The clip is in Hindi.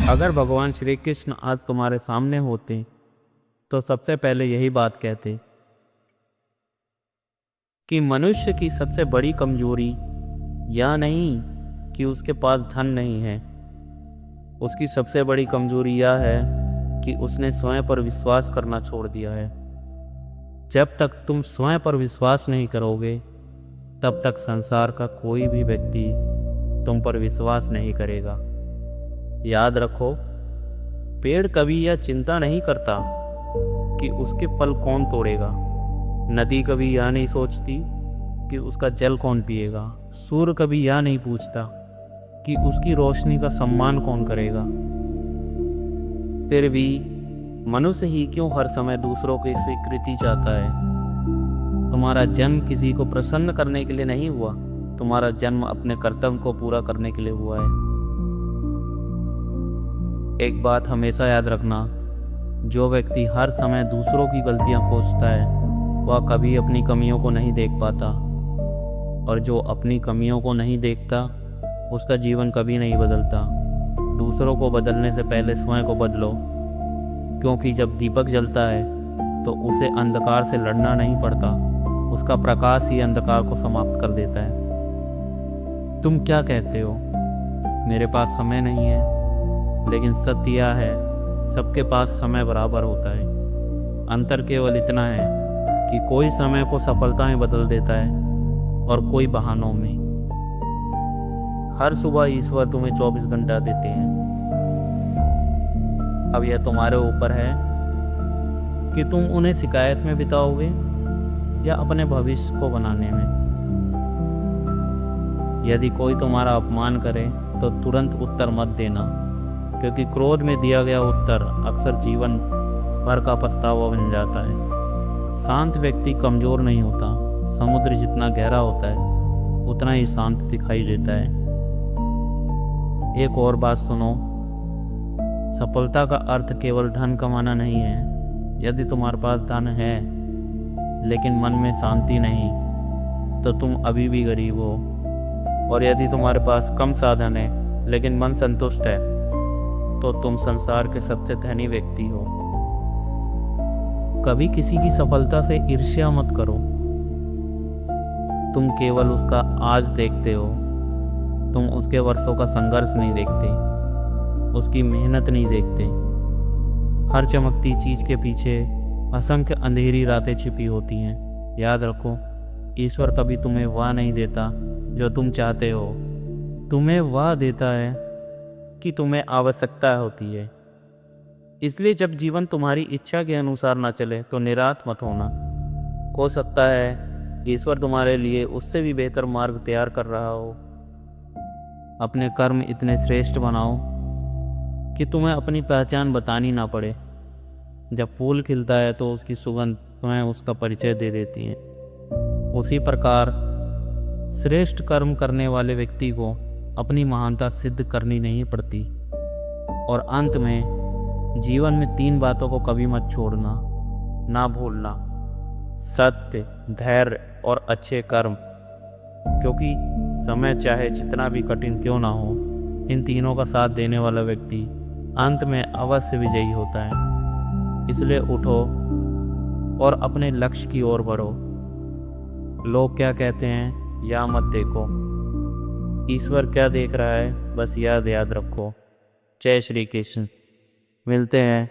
अगर भगवान श्री कृष्ण आज तुम्हारे सामने होते तो सबसे पहले यही बात कहते कि मनुष्य की सबसे बड़ी कमजोरी यह नहीं कि उसके पास धन नहीं है। उसकी सबसे बड़ी कमजोरी यह है कि उसने स्वयं पर विश्वास करना छोड़ दिया है। जब तक तुम स्वयं पर विश्वास नहीं करोगे तब तक संसार का कोई भी व्यक्ति तुम पर विश्वास नहीं करेगा। याद रखो, पेड़ कभी यह चिंता नहीं करता कि उसके फल कौन तोड़ेगा। नदी कभी यह नहीं सोचती कि उसका जल कौन पिएगा। सूर्य कभी यह नहीं पूछता कि उसकी रोशनी का सम्मान कौन करेगा। फिर भी मनुष्य ही क्यों हर समय दूसरों की स्वीकृति चाहता है। तुम्हारा जन्म किसी को प्रसन्न करने के लिए नहीं हुआ, तुम्हारा जन्म अपने कर्तव्य को पूरा करने के लिए हुआ है। एक बात हमेशा याद रखना, जो व्यक्ति हर समय दूसरों की गलतियां खोजता है वह कभी अपनी कमियों को नहीं देख पाता, और जो अपनी कमियों को नहीं देखता उसका जीवन कभी नहीं बदलता। दूसरों को बदलने से पहले स्वयं को बदलो, क्योंकि जब दीपक जलता है तो उसे अंधकार से लड़ना नहीं पड़ता, उसका प्रकाश ही अंधकार को समाप्त कर देता है। तुम क्या कहते हो, मेरे पास समय नहीं है, लेकिन सत्य यह है सबके पास समय बराबर होता है। अंतर केवल इतना है कि कोई समय को सफलता में बदल देता है और कोई बहानों में। हर सुबह ईश्वर तुम्हें 24 घंटा देते हैं। अब यह तुम्हारे ऊपर है कि तुम उन्हें शिकायत में बिताओगे या अपने भविष्य को बनाने में। यदि कोई तुम्हारा अपमान करे तो तुरंत उत्तर मत देना, क्योंकि क्रोध में दिया गया उत्तर अक्सर जीवन भर का पछतावा बन जाता है। शांत व्यक्ति कमजोर नहीं होता, समुद्र जितना गहरा होता है उतना ही शांत दिखाई देता है। एक और बात सुनो, सफलता का अर्थ केवल धन कमाना नहीं है। यदि तुम्हारे पास धन है लेकिन मन में शांति नहीं तो तुम अभी भी गरीब हो, और यदि तुम्हारे पास कम साधन है लेकिन मन संतुष्ट है तो तुम संसार के सबसे धनी व्यक्ति हो। कभी किसी की सफलता से ईर्ष्या मत करो। तुम केवल उसका आज देखते हो, तुम उसके वर्षों का संघर्ष नहीं देखते, उसकी मेहनत नहीं देखते। हर चमकती चीज के पीछे असंख्य अंधेरी रातें छिपी होती हैं। याद रखो, ईश्वर कभी तुम्हें वह नहीं देता जो तुम चाहते हो, तुम्हें वह देता है कि तुम्हें आवश्यकता होती है। इसलिए जब जीवन तुम्हारी इच्छा के अनुसार ना चले तो निराश मत होना। हो सकता है ईश्वर तुम्हारे लिए उससे भी बेहतर मार्ग तैयार कर रहा हो। अपने कर्म इतने श्रेष्ठ बनाओ कि तुम्हें अपनी पहचान बतानी ना पड़े। जब फूल खिलता है तो उसकी सुगंध तुम्हें उसका परिचय दे देती है। उसी प्रकार श्रेष्ठ कर्म करने वाले व्यक्ति को अपनी महानता सिद्ध करनी नहीं पड़ती। और अंत में जीवन में 3 बातों को कभी मत छोड़ना, ना भूलना: सत्य, धैर्य और अच्छे कर्म। क्योंकि समय चाहे जितना भी कठिन क्यों ना हो, इन तीनों का साथ देने वाला व्यक्ति अंत में अवश्य विजयी होता है। इसलिए उठो और अपने लक्ष्य की ओर बढ़ो। लोग क्या कहते हैं या मत देखो, ईश्वर क्या देख रहा है बस याद रखो। जय श्री कृष्ण। मिलते हैं